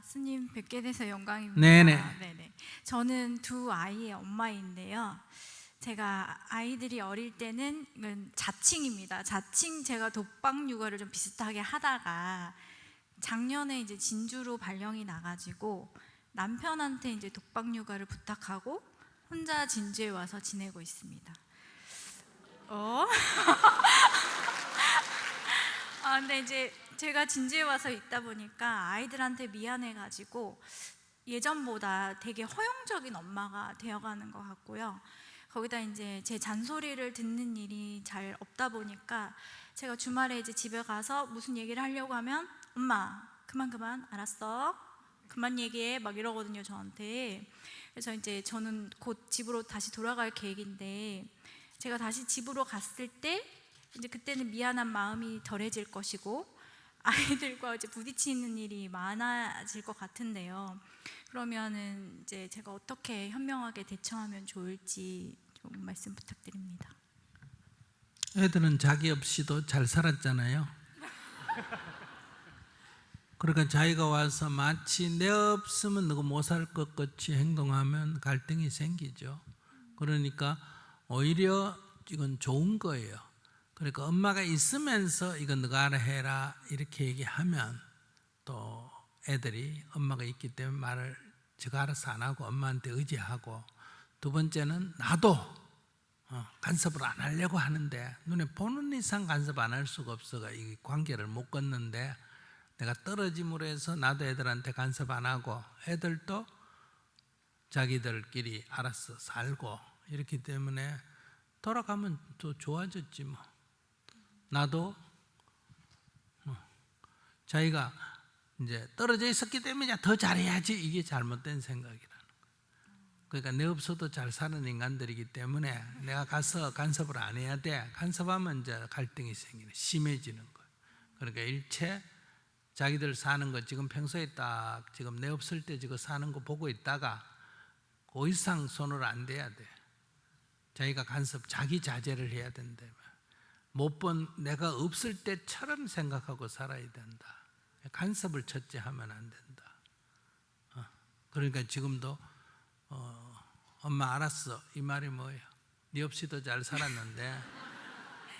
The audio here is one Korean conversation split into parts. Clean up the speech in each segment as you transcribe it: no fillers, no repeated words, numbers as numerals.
스님 뵙게 돼서 영광입니다. 네네. 저는 두 아이의 엄마인데요. 제가 아이들이 어릴 때는 이건 자칭입니다. 자칭 제가 독박 육아를 좀 비슷하게 하다가 작년에 이제 진주로 발령이 나가지고 남편한테 이제 독박 육아를 부탁하고 혼자 진주에 와서 지내고 있습니다. 근데 이제 제가 진주에 와서 있다 보니까 아이들한테 미안해가지고 예전보다 되게 허용적인 엄마가 되어가는 것 같고요. 거기다 이제 제 잔소리를 듣는 일이 잘 없다 보니까 제가 주말에 이제 집에 가서 무슨 얘기를 하려고 하면 엄마 그만 알았어 그만 얘기해 막 이러거든요, 저한테. 그래서 이제 저는 곧 집으로 다시 돌아갈 계획인데 제가 다시 집으로 갔을 때 이제 그때는 미안한 마음이 덜해질 것이고 아이들과 이제 부딪히는 일이 많아질 것 같은데요. 그러면은 이제 제가 어떻게 현명하게 대처하면 좋을지 좀 말씀 부탁드립니다. 애들은 자기 없이도 잘 살았잖아요. 그러니까 자기가 와서 마치 내 없으면 너가 못 살 것 같이 행동하면 갈등이 생기죠. 그러니까 오히려 이건 좋은 거예요. 그러니까 엄마가 있으면서 이건 너가 알아 해라 이렇게 얘기하면 또 애들이 엄마가 있기 때문에 말을 제가 알아서 안 하고 엄마한테 의지하고, 두 번째는 나도 간섭을 안 하려고 하는데 눈에 보는 이상 간섭 안 할 수가 없어가 이 관계를 못 걷는데 내가 떨어짐으로 해서 나도 애들한테 간섭 안 하고 애들도 자기들끼리 알아서 살고 이렇기 때문에 돌아가면 또 좋아졌지 뭐. 나도 자기가 이제 떨어져 있었기 때문에 더 잘해야지, 이게 잘못된 생각이라는 거예요. 그러니까 내 없어도 잘 사는 인간들이기 때문에 내가 가서 간섭을 안 해야 돼. 간섭하면 이제 갈등이 생기는, 심해지는 거예요. 그러니까 일체 자기들 사는 거 지금 평소에 딱 지금 내 없을 때 지금 사는 거 보고 있다가 그 이상 손을 안 대야 돼. 자기가 간섭, 자기 자제를 해야 된다. 못 본 내가 없을 때처럼 생각하고 살아야 된다. 간섭을 첫째 하면 안 된다. 그러니까 지금도 엄마 알았어 이 말이 뭐예요? 네 없이도 잘 살았는데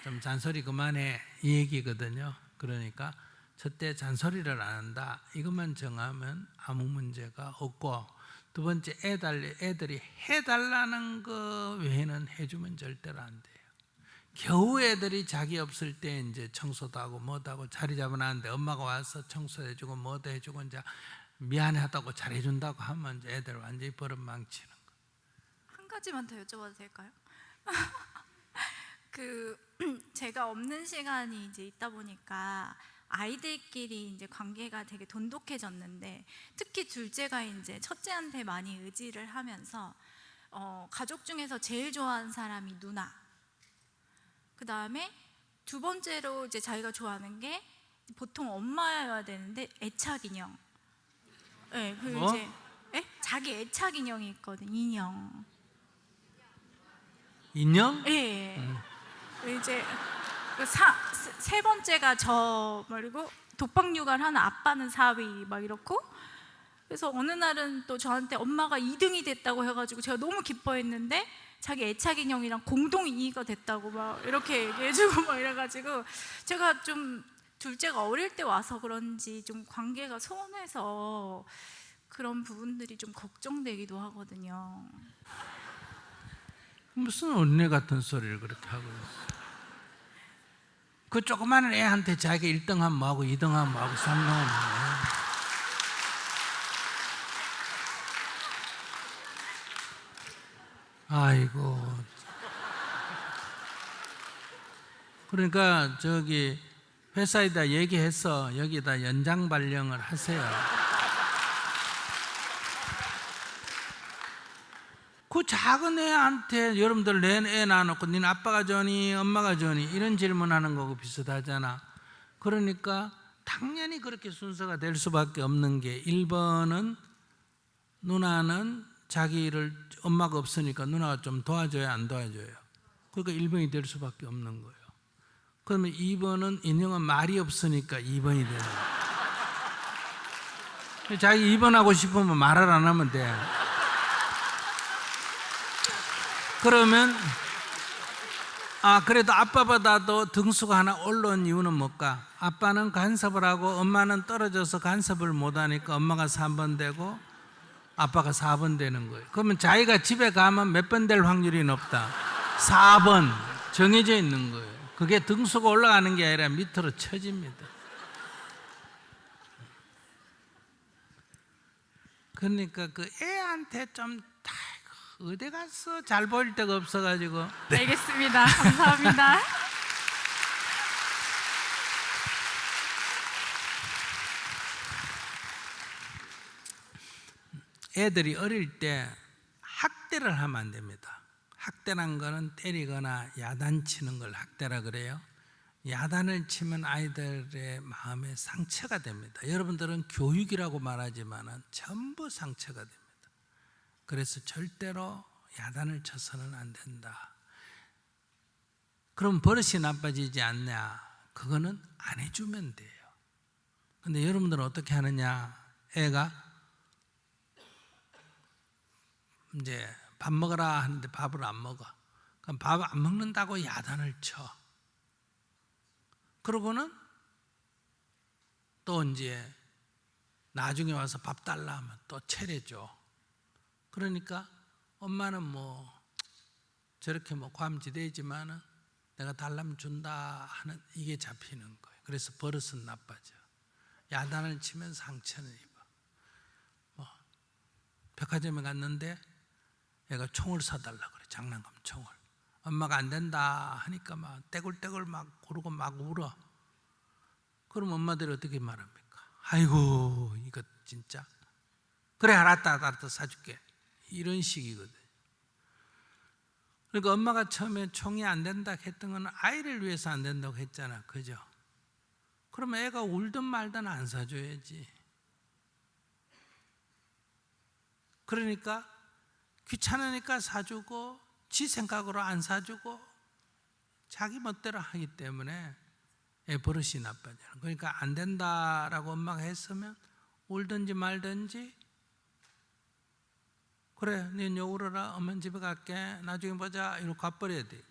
좀 잔소리 그만해 이 얘기거든요. 그러니까 첫째 잔소리를 안 한다, 이것만 정하면 아무 문제가 없고, 두 번째 애들이 해달라는 거 외에는 해주면 절대로 안 돼요. 겨우 애들이 자기 없을 때 이제 청소도 하고 뭐도 하고 자리 잡아놨는데 엄마가 와서 청소해주고 뭐도 해주고 이제 미안하다고 잘해준다고 하면 이제 애들 완전히 버릇망치는 거. 한 가지만 더 여쭤봐도 될까요? 제가 없는 시간이 이제 있다 보니까 아이들끼리 이제 관계가 되게 돈독해졌는데, 특히 둘째가 이제 첫째한테 많이 의지를 하면서 가족 중에서 제일 좋아하는 사람이 누나, 그 다음에 두 번째로 이제 자기가 좋아하는 게 보통 엄마여야 되는데 애착 인형. 네, 이제 자기 애착 인형이 있거든. 인형. 네. 이제 세 번째가 저 말고 독박 육아를 하는 아빠는 4위 막 이렇고. 그래서 어느 날은 또 저한테 엄마가 2등이 됐다고 해가지고 제가 너무 기뻐했는데 자기 애착 인형이랑 공동 2위가 됐다고 막 이렇게 얘기해주고 막 이래가지고 제가 좀 둘째가 어릴 때 와서 그런지 좀 관계가 소원해서 그런 부분들이 좀 걱정되기도 하거든요. 무슨 언니 같은 소리를 그렇게 하고 있어. 그 조그마한 애한테 자기가 1등 하면 뭐하고 2등 하면 뭐하고 3등 하면 뭐하고. 아이고. 그러니까 저기 회사에다 얘기해서 여기다 연장 발령을 하세요. 그 작은 애한테 여러분들 내 애 낳아놓고 니는 아빠가 좋니 엄마가 좋니 이런 질문하는 거고 비슷하잖아. 그러니까 당연히 그렇게 순서가 될 수밖에 없는 게, 1번은 누나는 자기를 엄마가 없으니까 누나가 좀 도와줘야 안 도와줘요? 그러니까 1번이 될 수밖에 없는 거예요. 그러면 2번은 인형은 말이 없으니까 2번이 되는 거예요. 자기 입원하고 싶으면 말을 안 하면 돼. 그러면 그래도 아빠보다도 등수가 하나 올라온 이유는 뭘까? 아빠는 간섭을 하고 엄마는 떨어져서 간섭을 못하니까 엄마가 3번 되고 아빠가 4번 되는 거예요. 그러면 자기가 집에 가면 몇 번 될 확률이 높다? 4번 정해져 있는 거예요. 그게 등수가 올라가는 게 아니라 밑으로 쳐집니다. 그러니까 그 애한테 좀 어디 갔어? 잘 보일 데가 없어가지고. 알겠습니다. 감사합니다. 애들이 어릴 때 학대를 하면 안 됩니다. 학대란 거는 때리거나 야단치는 걸 학대라 그래요. 야단을 치면 아이들의 마음에 상처가 됩니다. 여러분들은 교육이라고 말하지만 전부 상처가 됩니다. 그래서 절대로 야단을 쳐서는 안 된다. 그럼 버릇이 나빠지지 않냐? 그거는 안 해주면 돼요. 근데 여러분들은 어떻게 하느냐? 애가 이제 밥 먹어라 하는데 밥을 안 먹어. 그럼 밥 안 먹는다고 야단을 쳐. 그러고는 또 이제 나중에 와서 밥 달라 하면 또 차려줘. 그러니까 엄마는 뭐 저렇게 뭐 과음지대지만은 내가 달라면 준다 하는 이게 잡히는 거예요. 그래서 버릇은 나빠져. 야단을 치면 상처는 입어. 뭐 백화점에 갔는데 얘가 총을 사달라 그래. 장난감 총을. 엄마가 안 된다 하니까 막 떼굴떼굴 막 고르고 막 울어. 그럼 엄마들이 어떻게 말합니까? 아이고 이거 진짜. 그래 알았다 사줄게. 이런 식이거든. 그러니까 엄마가 처음에 총이 안 된다 했던 건 아이를 위해서 안 된다고 했잖아. 그죠? 그러면 애가 울든 말든 안 사줘야지. 그러니까 귀찮으니까 사주고 지 생각으로 안 사주고 자기 멋대로 하기 때문에 애 버릇이 나빠져요. 그러니까 안 된다라고 엄마가 했으면 울든지 말든지 그래 네 울어라 엄마 집에 갈게 나중에 보자 이러고 가버려야 돼.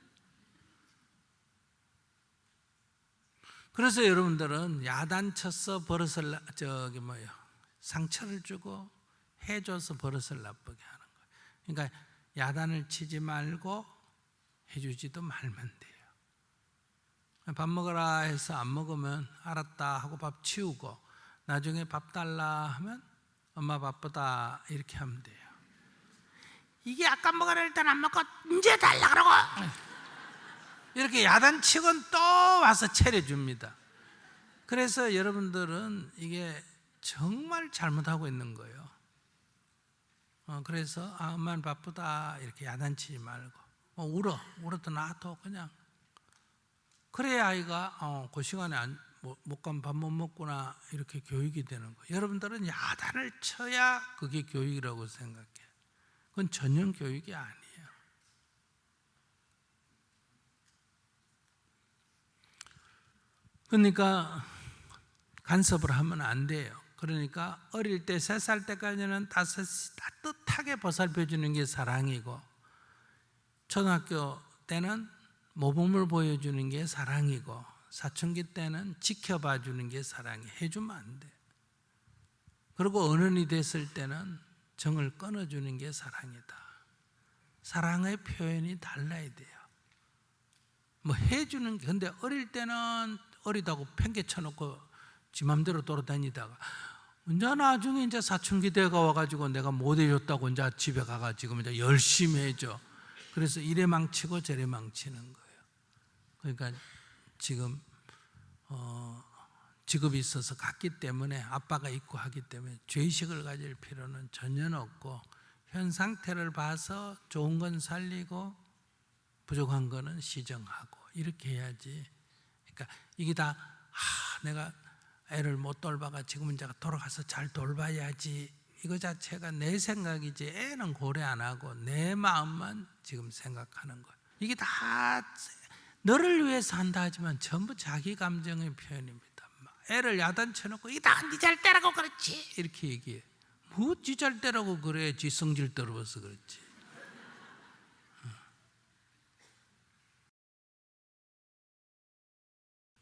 그래서 여러분들은 야단쳐서 버릇을 상처를 주고 해줘서 버릇을 나쁘게 하는 거예요. 그러니까 야단을 치지 말고 해주지도 말면 돼요. 밥 먹어라 해서 안 먹으면 알았다 하고 밥 치우고 나중에 밥 달라 하면 엄마 바쁘다 이렇게 하면 돼요. 이게 아까 먹으라 일단 안 먹고 이제 달라 그러고 이렇게 야단치곤 또 와서 차려줍니다. 그래서 여러분들은 이게 정말 잘못하고 있는 거예요. 그래서 엄마는 바쁘다 이렇게 야단치지 말고 울어도 놔둬 그냥. 그래야 아이가 그 시간에 못 가면 밥 못 먹구나 이렇게 교육이 되는 거예요. 여러분들은 야단을 쳐야 그게 교육이라고 생각해요. 그건 전형 교육이 아니에요. 그러니까 간섭을 하면 안 돼요. 그러니까 어릴 때 3살 때까지는 따뜻하게 보살펴 주는 게 사랑이고 초등학교 때는 모범을 보여주는 게 사랑이고 사춘기 때는 지켜봐 주는 게 사랑이 해주면 안 돼. 그리고 어른이 됐을 때는 정을 끊어주는 게 사랑이다. 사랑의 표현이 달라야 돼요. 뭐 해주는 게 근데 어릴 때는 어리다고 팽개 쳐놓고 지 맘대로 돌아다니다가 이제 나중에 이제 사춘기 때가 와가지고 내가 못 해줬다고 이제 집에 가가지고 이제 열심히 해줘. 그래서 이래 망치고 저래 망치는 거예요. 그러니까 지금 직업이 있어서 갔기 때문에 아빠가 있고 하기 때문에 죄의식을 가질 필요는 전혀 없고 현 상태를 봐서 좋은 건 살리고 부족한 거는 시정하고 이렇게 해야지. 그러니까 이게 다 내가 애를 못 돌봐가 지금은 제가 돌아가서 잘 돌봐야지 이거 자체가 내 생각이지 애는 고려 안 하고 내 마음만 지금 생각하는 거예요. 이게 다 너를 위해서 한다 하지만 전부 자기 감정의 표현입니다. 애를 야단쳐놓고 이다 니 잘 때라고 그렇지 이렇게 얘기해. 뭐 지 잘 때라고 그래, 지 성질 떨어져서 그렇지.